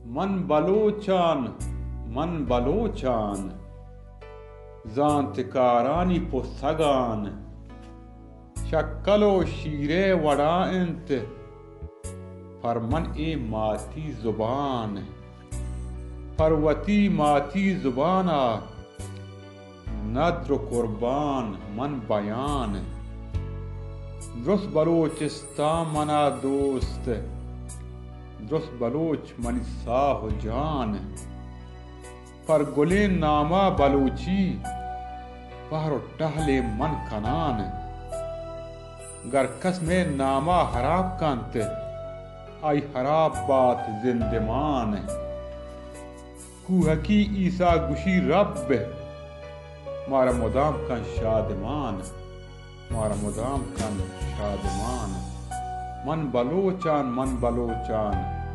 मन बलोचान जानतकारानी पुसगान शक्लो शीरे वड़ाइंत फरमन ए माती जुबान फरवती माती जुबाना नद्र कुर्बान मन बयान दुरुस्त बलोचिस्तान मना दोस्त दुरुस्त बलोच मनी साह जान पर गुले नामा बलोची पहरो टहले मन कनान गरकस में नामा हराब कंत आई हराब बात जिंदमान कुहकी ईसा गुशी रब मारा मुदाम कन शादमान मारा मुदाम कन शादमान मन बलोचान